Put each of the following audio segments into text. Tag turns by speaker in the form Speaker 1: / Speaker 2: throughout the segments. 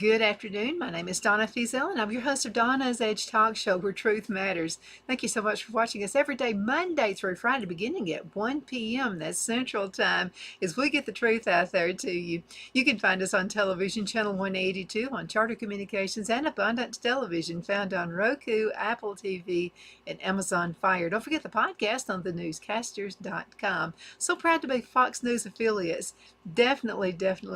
Speaker 1: Good afternoon. My name is Donna Fiesel, and I'm your host of Donna's Edge Talk Show, where truth matters. Thank you so much for watching us every day, Monday through Friday, beginning at 1 p.m. That's Central Time, as we get the truth out there to you. You can find us on television, channel 182, on Charter Communications, and Abundance Television, found on Roku, Apple TV, and Amazon Fire. Don't forget the podcast on thenewscasters.com. So proud to be Fox News affiliates. Definitely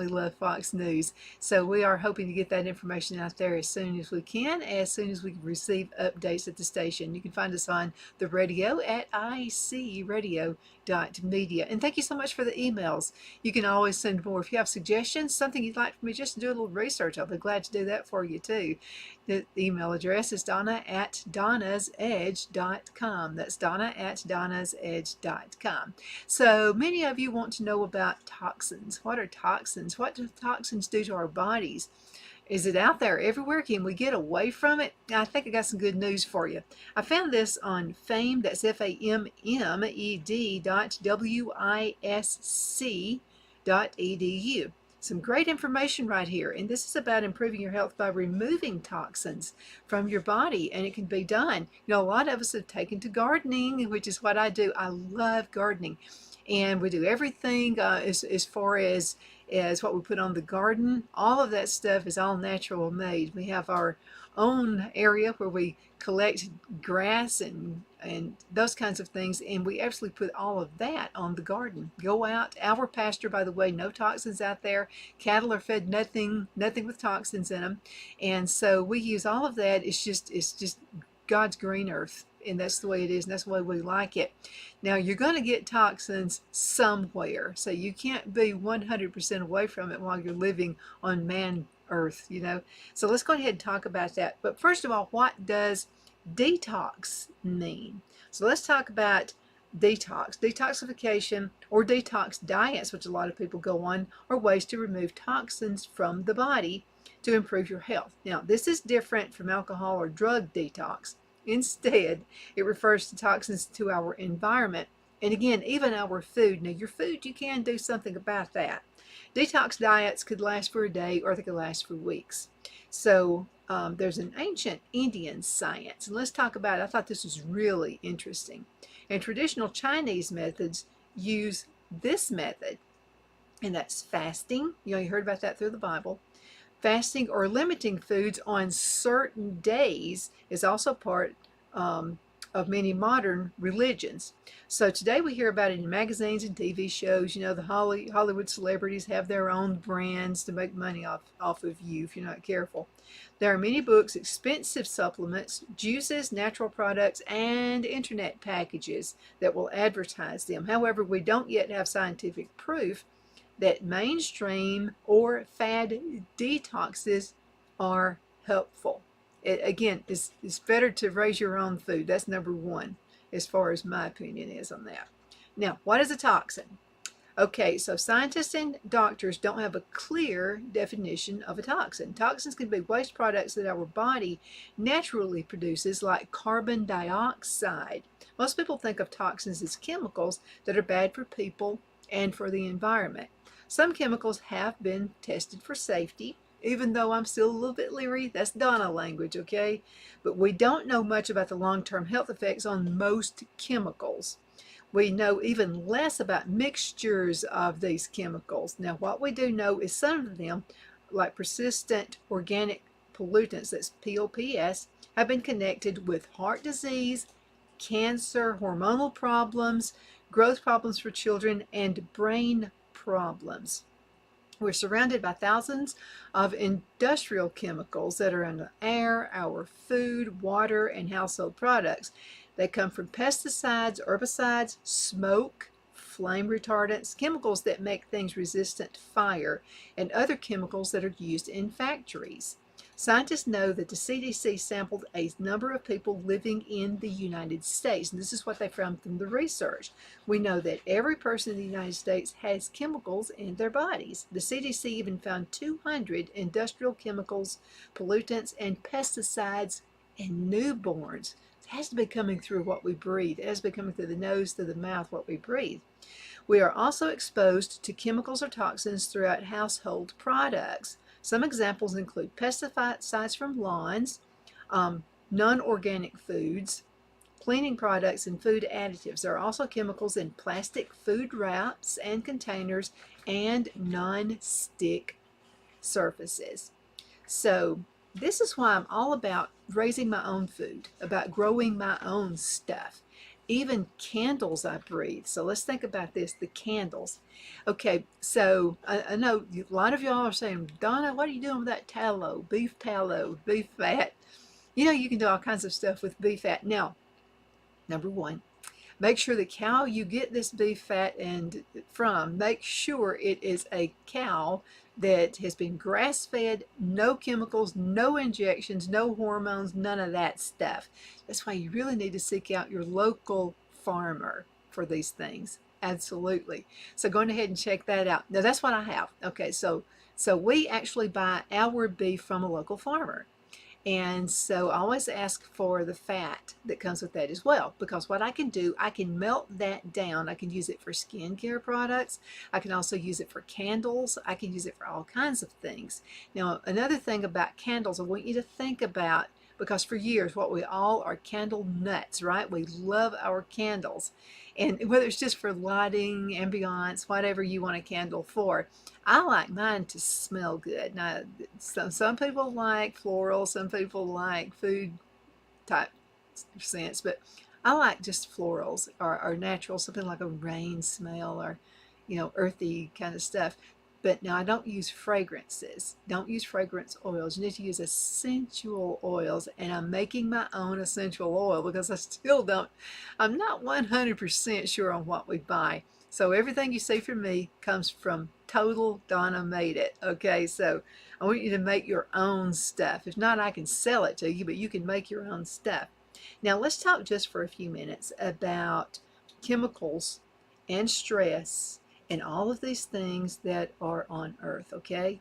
Speaker 1: love Fox News. So we are hoping to get that information out there as soon as we can, as soon as we receive updates at the station. You can find us on the radio at icradio.media. And thank you so much for the emails. You can always send more. If you have suggestions, something you'd like for me just to do a little research, I'll be glad to do that for you too. The email address is donna@donnasedge.com. That's donna@donnasedge.com. So many of you want to know about toxins. What are toxins? What do toxins do to our bodies? Is it out there everywhere? Can we get away from it? I think I got some good news for you. I found this on FAMED, that's FAMED.wisc.edu. Some great information right here, and this is about improving your health by removing toxins from your body, and it can be done. You know, a lot of us have taken to gardening, which is what I do. I love gardening, and we do everything as far as what we put on the garden. All of that stuff is all natural made. We have our own area where we collect grass and those kinds of things, and we actually put all of that on the garden. Go out, our pasture, by the way, no toxins out there. Cattle are fed nothing with toxins in them, and so we use all of that. It's just God's green earth, and that's the way it is, and that's the way we like it. Now, you're going to get toxins somewhere, so you can't be 100% away from it while you're living on man earth, you know. So let's go ahead and talk about that. But first of all, what does detox mean? So let's talk about detox. Detoxification or detox diets, which a lot of people go on, are ways to remove toxins from the body to improve your health. Now, this is different from alcohol or drug detox. Instead, it refers to toxins to our environment, and again, even our food. Now, your food, you can do something about that. Detox diets could last for a day, or they could last for weeks. So there's an ancient Indian science, and let's talk about it. I thought this was really interesting. And traditional Chinese methods use this method, and that's fasting. You heard about that through the Bible. Fasting or limiting foods on certain days is also part of many modern religions. So today we hear about it in magazines and TV shows. You know, the Hollywood celebrities have their own brands to make money off of you if you're not careful. There are many books, expensive supplements, juices, natural products, and internet packages that will advertise them. However, we don't yet have scientific proof that mainstream or fad detoxes are helpful. Again, it's better to raise your own food. That's number one, as far as my opinion is on that. Now, what is a toxin? Okay, so scientists and doctors don't have a clear definition of a toxin. Toxins can be waste products that our body naturally produces, like carbon dioxide. Most people think of toxins as chemicals that are bad for people and for the environment. Some chemicals have been tested for safety, even though I'm still a little bit leery. That's Donna language, okay? But we don't know much about the long-term health effects on most chemicals. We know even less about mixtures of these chemicals. Now, what we do know is some of them, like persistent organic pollutants, that's POPs, have been connected with heart disease, cancer, hormonal problems, growth problems for children, and brain problems. We're surrounded by thousands of industrial chemicals that are in the air, our food, water, and household products. They come from pesticides, herbicides, smoke, flame retardants, chemicals that make things resistant to fire, and other chemicals that are used in factories. Scientists know that the CDC sampled a number of people living in the United States, and this is what they found from the research. We know that every person in the United States has chemicals in their bodies. The CDC even found 200 industrial chemicals, pollutants, and pesticides in newborns. It has to be coming through what we breathe. It has to be coming through the nose, through the mouth, what we breathe. We are also exposed to chemicals or toxins throughout household products. Some examples include pesticides from lawns, non-organic foods, cleaning products, and food additives. There are also chemicals in plastic food wraps and containers and non-stick surfaces. So this is why I'm all about raising my own food, about growing my own stuff. Even candles I breathe. So let's think about this, the candles. Okay, so I know a lot of y'all are saying, Donna, what are you doing with that tallow, beef fat? You know, you can do all kinds of stuff with beef fat. Now, number one, make sure the cow you get this beef fat and from, make sure it is a cow that has been grass-fed, no chemicals, no injections, no hormones, none of that stuff. That's why you really need to seek out your local farmer for these things. Absolutely. So go ahead and check that out. Now that's what I have. Okay, so we actually buy our beef from a local farmer. And so I always ask for the fat that comes with that as well, because what I can do, I can melt that down. I can use it for skincare products. I can also use it for candles. I can use it for all kinds of things. Now, another thing about candles, I want you to think about, because for years, what we all are candle nuts, right? We love our candles. And whether it's just for lighting, ambiance, whatever you want a candle for, I like mine to smell good. Now, some people like floral, some people like food type scents, but I like just florals or natural, something like a rain smell or, earthy kind of stuff. But now I don't use fragrances. Don't use fragrance oils. You need to use essential oils, and I'm making my own essential oil because I'm not 100% sure on what we buy. So everything you see from me comes from Total Donna Made It. Okay, so I want you to make your own stuff. If not, I can sell it to you, but you can make your own stuff. Now let's talk just for a few minutes about chemicals and stress and all of these things that are on Earth, okay?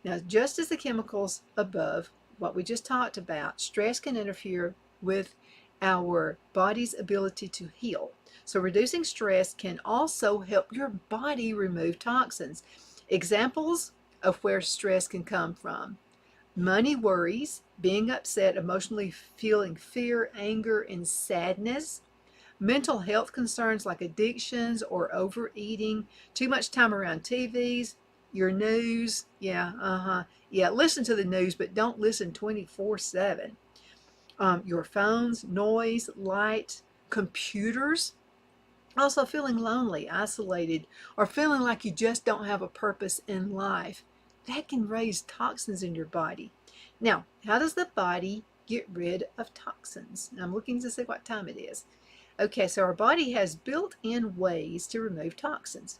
Speaker 1: Now, just as the chemicals above, what we just talked about, stress can interfere with our body's ability to heal. So reducing stress can also help your body remove toxins. Examples of where stress can come from: money worries, being upset, emotionally feeling fear, anger, and sadness; mental health concerns like addictions or overeating; too much time around TVs, your news. Yeah, listen to the news, but don't listen 24/7. Your phones, noise, light, computers. Also feeling lonely, isolated, or feeling like you just don't have a purpose in life. That can raise toxins in your body. Now, how does the body get rid of toxins? Now, I'm looking to see what time it is. Okay, so our body has built-in ways to remove toxins.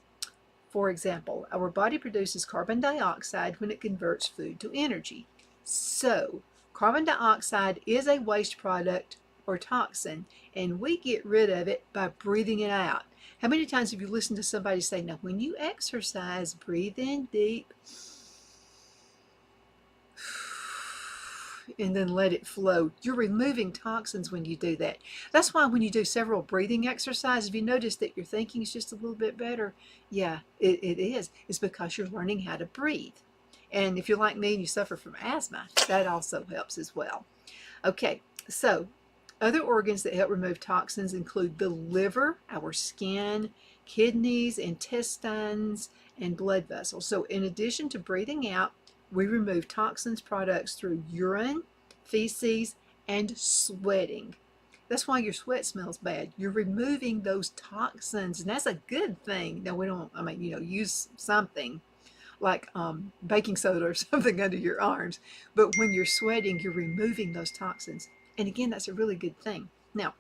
Speaker 1: For example, our body produces carbon dioxide when it converts food to energy. So, carbon dioxide is a waste product or toxin, and we get rid of it by breathing it out. How many times have you listened to somebody say, now when you exercise, breathe in deep and then let it flow? You're removing toxins when you do that. That's why when you do several breathing exercises, if you notice that your thinking is just a little bit better, yeah, it is. It's because you're learning how to breathe. And if you're like me and you suffer from asthma, that also helps as well. Okay, so other organs that help remove toxins include the liver, our skin, kidneys, intestines, and blood vessels. So in addition to breathing out, we remove toxins products through urine, feces, and sweating. That's why your sweat smells bad. You're removing those toxins, and that's a good thing. Now, we don't, use something like baking soda or something under your arms. But when you're sweating, you're removing those toxins. And again, that's a really good thing. Now,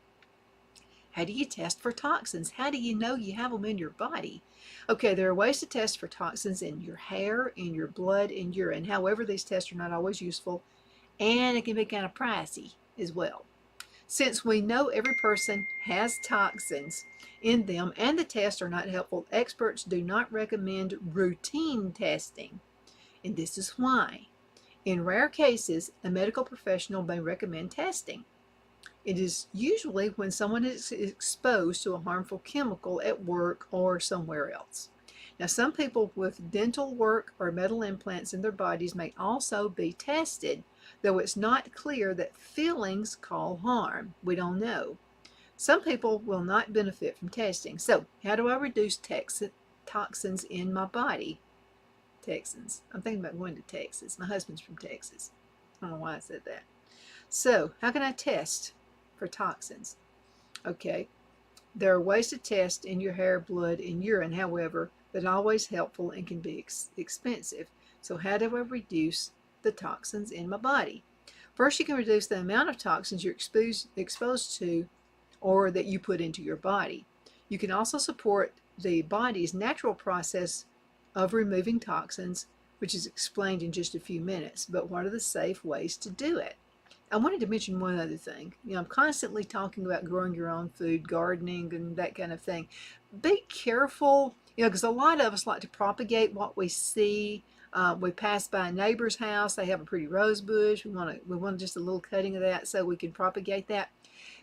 Speaker 1: how do you test for toxins? How do you know you have them in your body? Okay, there are ways to test for toxins in your hair, in your blood, in urine. However, these tests are not always useful, and it can be kind of pricey as well. Since we know every person has toxins in them and the tests are not helpful, experts do not recommend routine testing. And this is why. In rare cases, a medical professional may recommend testing. It is usually when someone is exposed to a harmful chemical at work or somewhere else. Now, some people with dental work or metal implants in their bodies may also be tested, though it's not clear that fillings cause harm. We don't know. Some people will not benefit from testing. So, how do I reduce toxins in my body? Texans. I'm thinking about going to Texas. My husband's from Texas. I don't know why I said that. So, how can I test for toxins? Okay, there are ways to test in your hair, blood, and urine, however, that are always helpful and can be expensive. So, how do I reduce the toxins in my body? First, you can reduce the amount of toxins you're exposed to or that you put into your body. You can also support the body's natural process of removing toxins, which is explained in just a few minutes. But what are the safe ways to do it? I wanted to mention one other thing. I'm constantly talking about growing your own food, gardening, and that kind of thing. Be careful, because a lot of us like to propagate what we see. We pass by a neighbor's house, they have a pretty rose bush. We want just a little cutting of that so we can propagate that.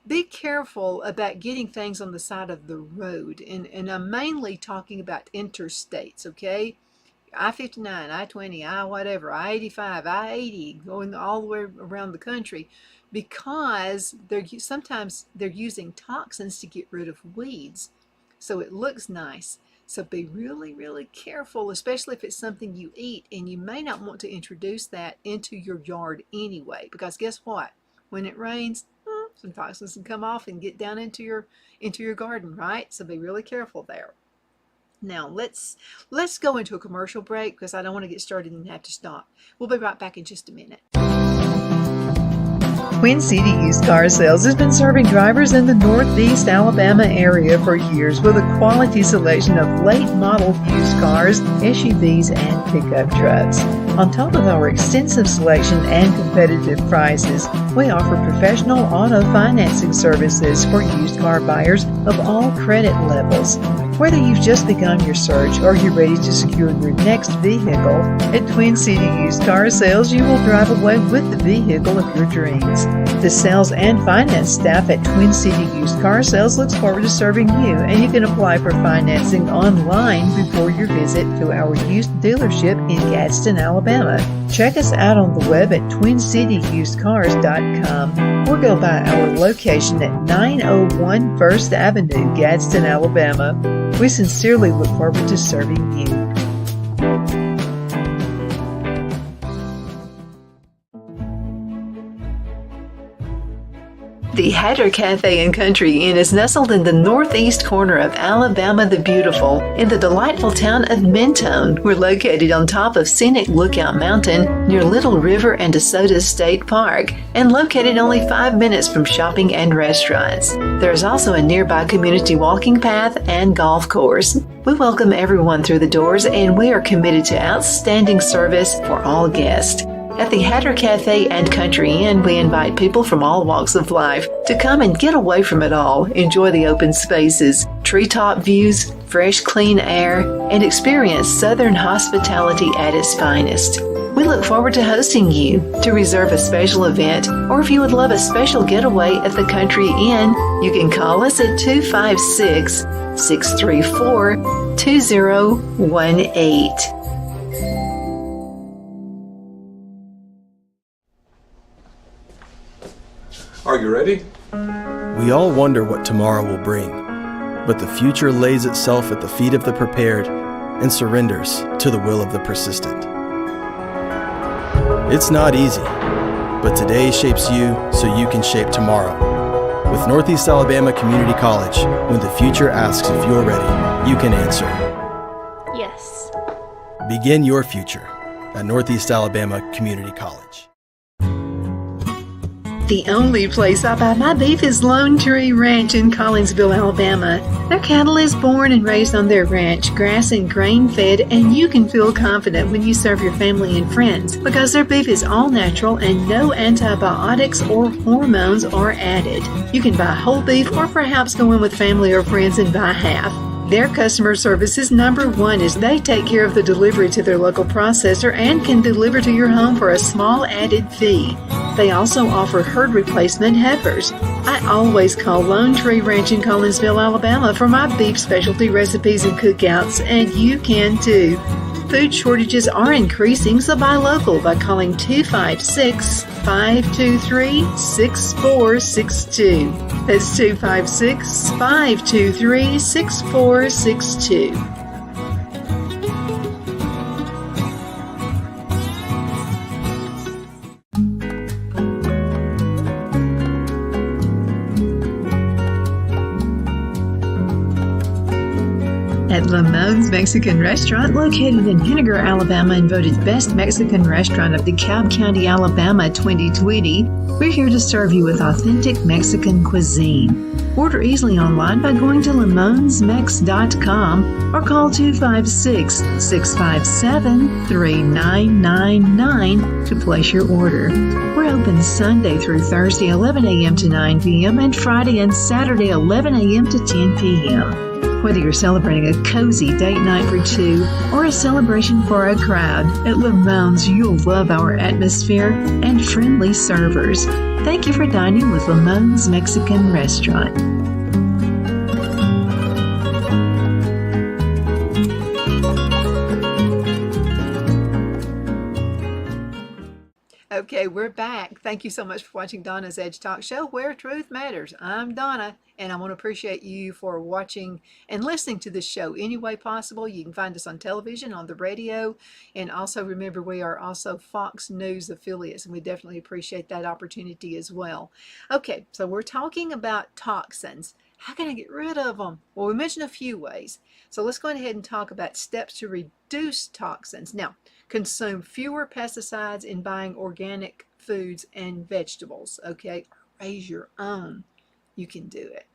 Speaker 1: Be careful about getting things on the side of the road, and I'm mainly talking about interstates, okay? I-59, I-20, I-whatever, I-85, I-80, going all the way around the country, because sometimes they're using toxins to get rid of weeds, so it looks nice. So be really, really careful, especially if it's something you eat, and you may not want to introduce that into your yard anyway, because guess what? When it rains, some toxins can come off and get down into your garden, right? So be really careful there. Now let's go into a commercial break, because I don't want to get started and have to stop. We'll be right back in just a minute.
Speaker 2: Twin City Used Car Sales has been serving drivers in the Northeast Alabama area for years with a quality selection of late model used cars, SUVs, and pickup trucks. On top of our extensive selection and competitive prices, we offer professional auto financing services for used car buyers of all credit levels. Whether you've just begun your search or you're ready to secure your next vehicle, at Twin City Used Car Sales, you will drive away with the vehicle of your dreams. The sales and finance staff at Twin City Used Car Sales looks forward to serving you, and you can apply for financing online before your visit to our used dealership in Gadsden, Alabama. Check us out on the web at twincityusedcars.com or go by our location at 901 First Avenue, Gadsden, Alabama. We sincerely look forward to serving you.
Speaker 1: The Hatter Cafe and Country Inn is nestled in the northeast corner of Alabama the Beautiful in the delightful town of Mentone. We're located on top of scenic Lookout Mountain near Little River and DeSoto State Park, and located only 5 minutes from shopping and restaurants. There is also a nearby community walking path and golf course. We welcome everyone through the doors, and we are committed to outstanding service for all guests. At the Hatter Cafe and Country Inn, we invite people from all walks of life to come and get away from it all, enjoy the open spaces, treetop views, fresh, clean air, and experience Southern hospitality at its finest. We look forward to hosting you. To reserve a special event, or if you would love a special getaway at the Country Inn, you can call us at 256-634-2018.
Speaker 3: Are you ready?
Speaker 4: We all wonder what tomorrow will bring, but the future lays itself at the feet of the prepared and surrenders to the will of the persistent. It's not easy, but today shapes you so you can shape tomorrow. With Northeast Alabama Community College, when the future asks if you're ready, you can answer
Speaker 5: yes.
Speaker 4: Begin your future at Northeast Alabama Community College.
Speaker 1: The only place I buy my beef is Lone Tree Ranch in Collinsville, Alabama. Their cattle is born and raised on their ranch, grass and grain fed, and you can feel confident when you serve your family and friends because their beef is all natural and no antibiotics or hormones are added. You can buy whole beef or perhaps go in with family or friends and buy half. Their customer service is number one as they take care of the delivery to their local processor and can deliver to your home for a small added fee.
Speaker 2: They also offer herd replacement heifers. I always call Lone Tree Ranch in Collinsville, Alabama for my beef specialty recipes and cookouts, and you can too. Food shortages are increasing, so buy local by calling 256-523-6462. That's 256-523-6462. At Lamone's Mexican Restaurant, located in Henniger, Alabama, and voted Best Mexican Restaurant of DeKalb County, Alabama 2020, we're here to serve you with authentic Mexican cuisine. Order easily online by going to lamonsmex.com or call 256-657-3999 to place your order. We're open Sunday through Thursday, 11 a.m. to 9 p.m., and Friday and Saturday, 11 a.m. to 10 p.m. Whether you're celebrating a cozy date night for two or a celebration for a crowd, at Lamone's you'll love our atmosphere and friendly servers. Thank you for dining with Lamone's Mexican Restaurant.
Speaker 1: Okay, we're back. Thank you so much for watching Donna's Edge Talk Show, where truth matters. I'm Donna, and I want to appreciate you for watching and listening to this show any way possible. You can find us on television, on the radio, and also remember we are also Fox News affiliates, and we definitely appreciate that opportunity as well. Okay, so we're talking about toxins. How can I get rid of them? Well, we mentioned a few ways. So let's go ahead and talk about steps to reduce toxins. Now, consume fewer pesticides in buying organic foods and vegetables, okay? Raise your own. You can do it.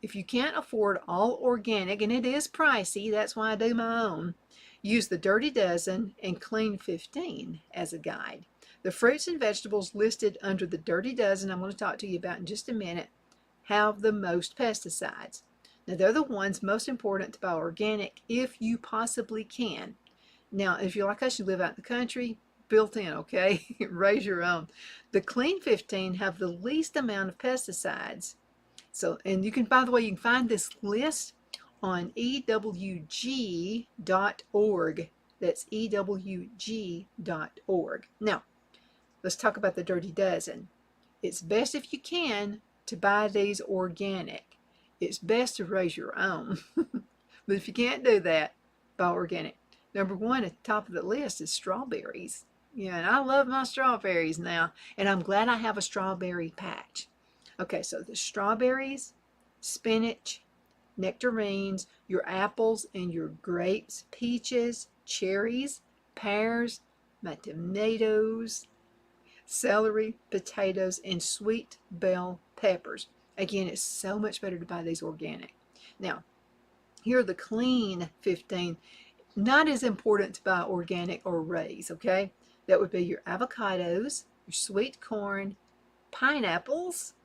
Speaker 1: If you can't afford all organic, and it is pricey, that's why I do my own, use the Dirty Dozen and Clean 15 as a guide. The fruits and vegetables listed under the Dirty Dozen, I'm going to talk to you about in just a minute, have the most pesticides. Now, they're the ones most important to buy organic if you possibly can. Now, if you're like us, you live out in the country, built in, okay? Raise your own. The Clean 15 have the least amount of pesticides. So, and you can, by the way, you can find this list on ewg.org. That's ewg.org. Now, let's talk about the Dirty Dozen. It's best if you can to buy these organic. It's best to raise your own. But if you can't do that, buy organic. Number one at the top of the list is strawberries. Yeah, and I love my strawberries now, and I'm glad I have a strawberry patch. Okay, so the strawberries, spinach, nectarines, your apples and your grapes, peaches, cherries, pears, my tomatoes, celery, potatoes, and sweet bell peppers. Again, it's so much better to buy these organic. Now, here are the Clean 15. Not as important to buy organic or raise, okay? That would be your avocados, your sweet corn, pineapples,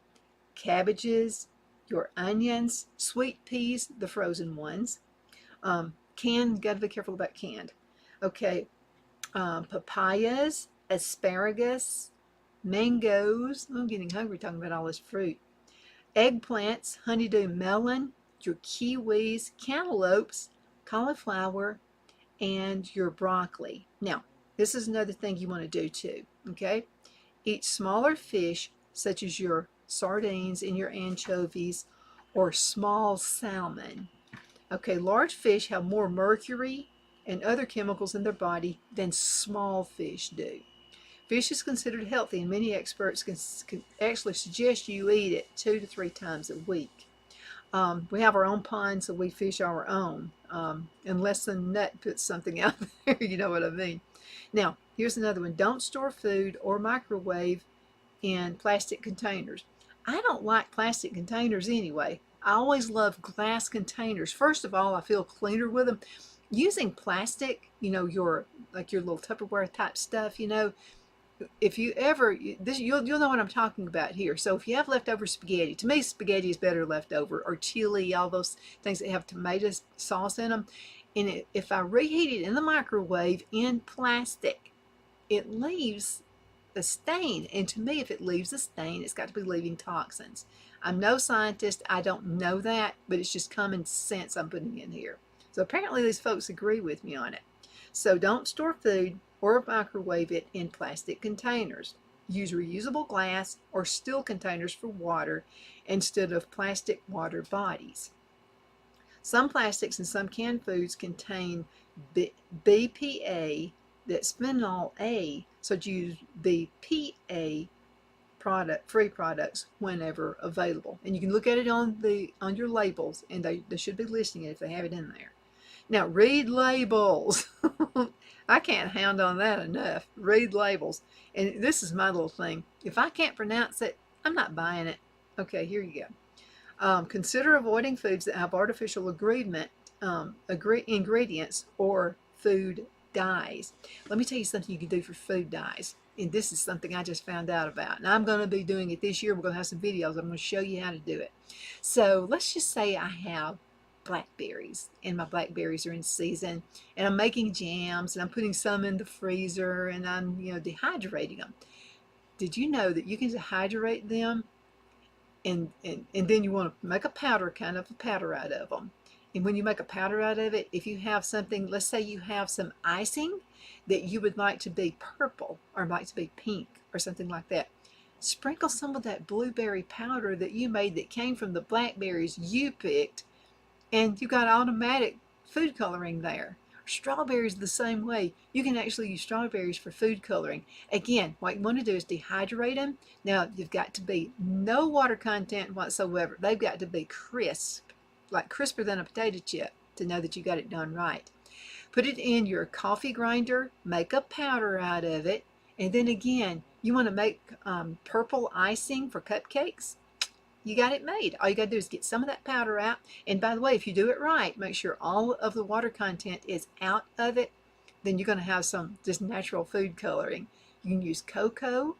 Speaker 1: cabbages, your onions, sweet peas, the frozen ones. Canned, got to be careful about canned. Okay, papayas, asparagus, mangoes. I'm getting hungry talking about all this fruit. Eggplants, honeydew melon, your kiwis, cantaloupes, cauliflower, and your broccoli. Now, this is another thing you want to do too, okay? Eat smaller fish such as your sardines and your anchovies or small salmon. Okay, large fish have more mercury and other chemicals in their body than small fish do. Fish is considered healthy, and many experts can actually suggest you eat it 2 to 3 times a week. We have our own pond, so we fish our own, unless the nut puts something out there, you know what I mean. Now, here's another one. Don't store food or microwave in plastic containers. I don't like plastic containers anyway. I always love glass containers. First of all, I feel cleaner with them. Using plastic, you know, your little Tupperware type stuff, you know, if you ever, you'll know what I'm talking about here. So if you have leftover spaghetti, to me spaghetti is better leftover, or chili, all those things that have tomato sauce in them. And if I reheat it in the microwave in plastic, it leaves a stain. And to me, if it leaves a stain, it's got to be leaving toxins. I'm no scientist. I don't know that, but it's just common sense I'm putting in here. So apparently these folks agree with me on it. So don't store food or microwave it in plastic containers. Use reusable glass or steel containers for water instead of plastic water bodies. Some plastics and some canned foods contain BPA, that's phenol A, so use BPA free products whenever available. And you can look at it on your labels, and they should be listing it if they have it in there. Now, read labels. I can't hound on that enough. Read labels. And this is my little thing. If I can't pronounce it, I'm not buying it. Okay, here you go. Consider avoiding foods that have artificial ingredients or food dyes. Let me tell you something you can do for food dyes. And this is something I just found out about. And I'm going to be doing it this year. We're going to have some videos. I'm going to show you how to do it. So let's just say I have blackberries, and my blackberries are in season, and I'm making jams, and I'm putting some in the freezer, and I'm dehydrating them. Did you know that you can dehydrate them, and then you want to make a powder, kind of a powder out of them? And when you make a powder out of it, if you have something, let's say you have some icing that you would like to be purple or like to be pink or something like that, sprinkle some of that blueberry powder that you made that came from the blackberries you picked, and you got automatic food coloring there. Strawberries the same way. You can actually use strawberries for food coloring. Again, what you want to do is dehydrate them. Now, you've got to be no water content whatsoever. They've got to be crisp, like crisper than a potato chip, to know that you got it done right. Put it in your coffee grinder, make a powder out of it, and then again, you want to make purple icing for cupcakes. You got it made. All you got to do is get some of that powder out. And by the way, if you do it right, make sure all of the water content is out of it, then you're going to have some just natural food coloring. You can use cocoa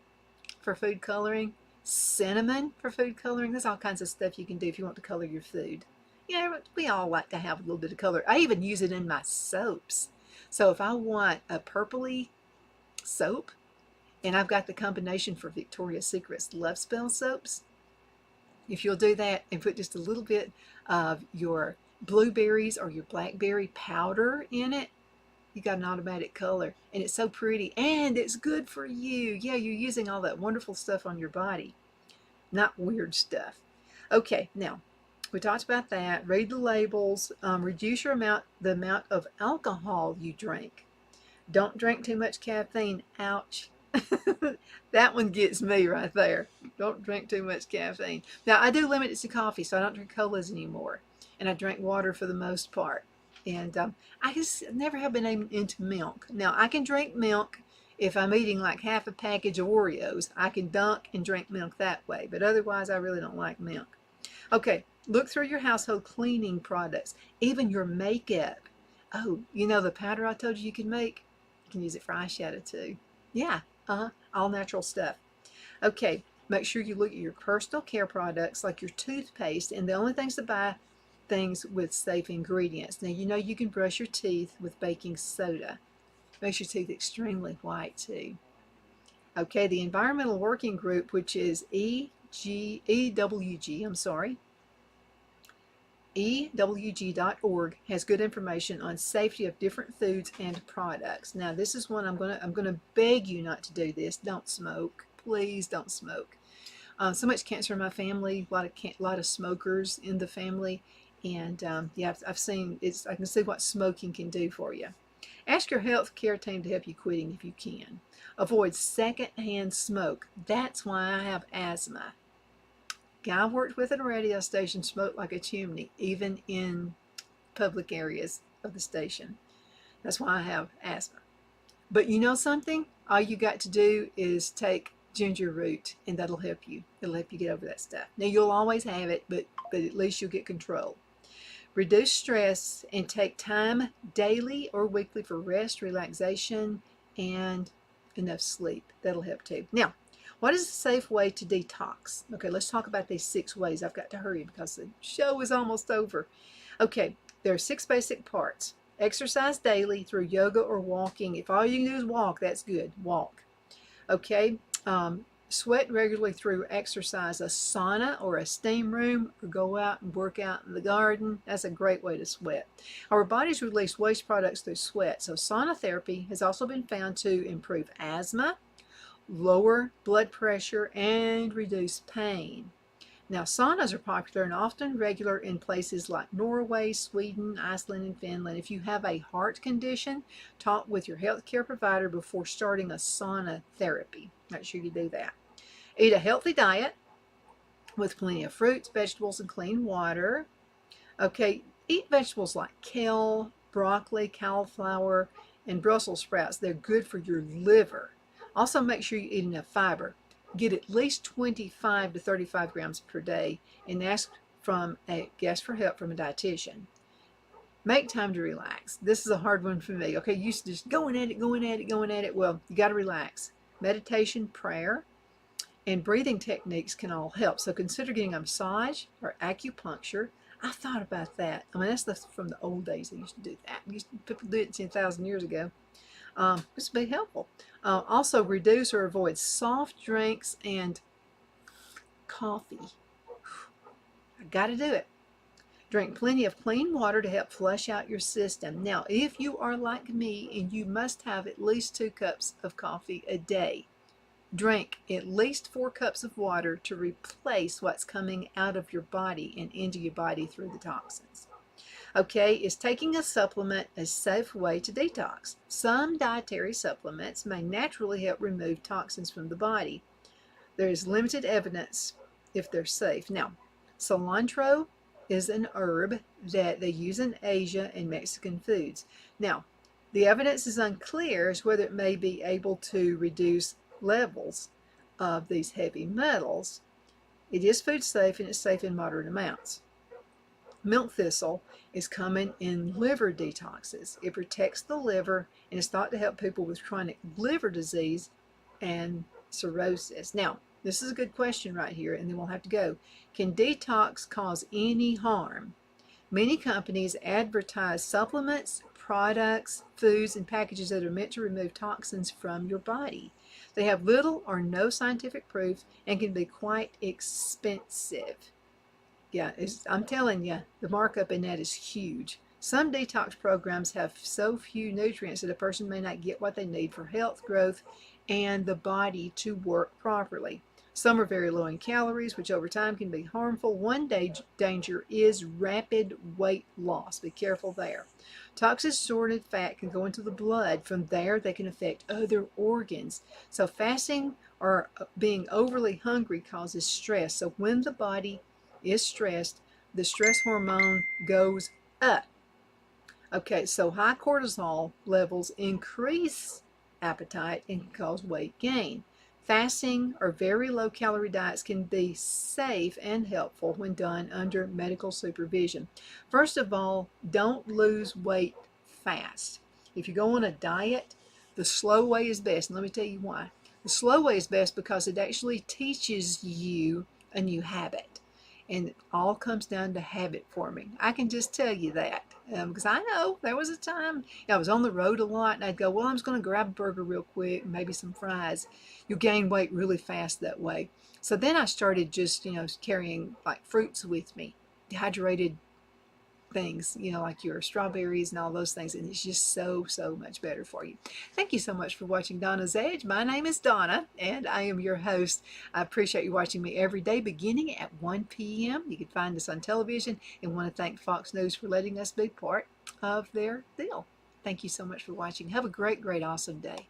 Speaker 1: for food coloring, cinnamon for food coloring. There's all kinds of stuff you can do if you want to color your food. We all like to have a little bit of color. I even use it in my soaps. So if I want a purpley soap, and I've got the combination for Victoria's Secret's Love Spell soaps, if you'll do that and put just a little bit of your blueberries or your blackberry powder in it, you got an automatic color. And it's so pretty, and it's good for you. Yeah, you're using all that wonderful stuff on your body, not weird stuff. Okay, now we talked about that. Read the labels. Reduce the amount of alcohol you drink. Don't drink too much caffeine. Ouch. That one gets me right there. Don't drink too much caffeine. Now, I do limit it to coffee, so I don't drink colas anymore. And I drink water for the most part. And I just never have been into milk. Now, I can drink milk if I'm eating like half a package of Oreos. I can dunk and drink milk that way. But otherwise, I really don't like milk. Okay, look through your household cleaning products. Even your makeup. Oh, the powder I told you can make? You can use it for eyeshadow too. Yeah. All natural stuff. Okay, make sure you look at your personal care products like your toothpaste, and the only things to buy things with safe ingredients. Now, you can brush your teeth with baking soda. Makes your teeth extremely white too. Okay, the Environmental Working Group, which is EWG.org, has good information on safety of different foods and products. Now, this is one I'm gonna beg you not to do this. Don't smoke. Please don't smoke. So much cancer in my family. A lot of smokers in the family, and yeah, I've seen it's. I can see what smoking can do for you. Ask your health care team to help you quitting if you can. Avoid secondhand smoke. That's why I have asthma. Guy I worked with at a radio station smoked like a chimney, even in public areas of the station. That's why I have asthma. But you know something? All you got to do is take ginger root, and that'll help you. It'll help you get over that stuff. Now, you'll always have it, but at least you'll get control. Reduce stress and take time daily or weekly for rest, relaxation, and enough sleep. That'll help too. Now, what is a safe way to detox? Okay, let's talk about these 6 ways. I've got to hurry because the show is almost over. Okay, there are 6 basic parts. Exercise daily through yoga or walking. If all you can do is walk, that's good. Walk. Okay, Sweat regularly through exercise, a sauna or a steam room, or go out and work out in the garden. That's a great way to sweat. Our bodies release waste products through sweat, so sauna therapy has also been found to improve asthma, lower blood pressure, and reduce pain. Now, saunas are popular and often regular in places like Norway, Sweden, Iceland, and Finland. If you have a heart condition, talk with your healthcare provider before starting a sauna therapy. Make sure you do that. Eat a healthy diet with plenty of fruits, vegetables, and clean water. Okay, eat vegetables like kale, broccoli, cauliflower, and Brussels sprouts. They're good for your liver. Also, make sure you eat enough fiber. Get at least 25 to 35 grams per day and ask for help from a dietitian. Make time to relax. This is a hard one for me. Okay, you used to just going at it. Well, you got to relax. Meditation, prayer, and breathing techniques can all help. So consider getting a massage or acupuncture. I thought about that. I mean, that's from the old days. They used to do that. People did it 10,000 years ago. This would be helpful. Also, reduce or avoid soft drinks and coffee. I got to do it. Drink plenty of clean water to help flush out your system. Now, if you are like me and you must have at least 2 cups of coffee a day, drink at least 4 cups of water to replace what's coming out of your body and into your body through the toxins. Okay, is taking a supplement a safe way to detox? Some dietary supplements may naturally help remove toxins from the body. There is limited evidence if they're safe. Now, cilantro is an herb that they use in Asia and Mexican foods. Now, the evidence is unclear as whether it may be able to reduce levels of these heavy metals. It is food safe and it's safe in moderate amounts. Milk thistle is common in liver detoxes. It protects the liver and is thought to help people with chronic liver disease and cirrhosis. Now, this is a good question right here, and then we'll have to go. Can detox cause any harm? Many companies advertise supplements, products, foods, and packages that are meant to remove toxins from your body. They have little or no scientific proof and can be quite expensive. Yeah, I'm telling you, the markup in that is huge. Some detox programs have so few nutrients that a person may not get what they need for health, growth, and the body to work properly. Some are very low in calories, which over time can be harmful. One danger is rapid weight loss. Be careful there. Toxic stored fat can go into the blood. From there, they can affect other organs. So fasting or being overly hungry causes stress. So when the body is stressed, the stress hormone goes up. Okay, so high cortisol levels increase appetite and can cause weight gain. Fasting or very low calorie diets can be safe and helpful when done under medical supervision. First of all, don't lose weight fast. If you go on a diet, the slow way is best. And let me tell you why. The slow way is best because it actually teaches you a new habit. And it all comes down to habit forming. I can just tell you that because I know there was a time I was on the road a lot and I'd go, well, I'm just going to grab a burger real quick, maybe some fries. You gain weight really fast that way. So then I started just, carrying like fruits with me, dehydrated things, like your strawberries and all those things. And it's just so, so much better for you. Thank you so much for watching Donna's Edge. My name is Donna and I am your host. I appreciate you watching me every day beginning at 1 p.m. You can find us on television and want to thank Fox News for letting us be part of their deal. Thank you so much for watching. Have a great, great, awesome day.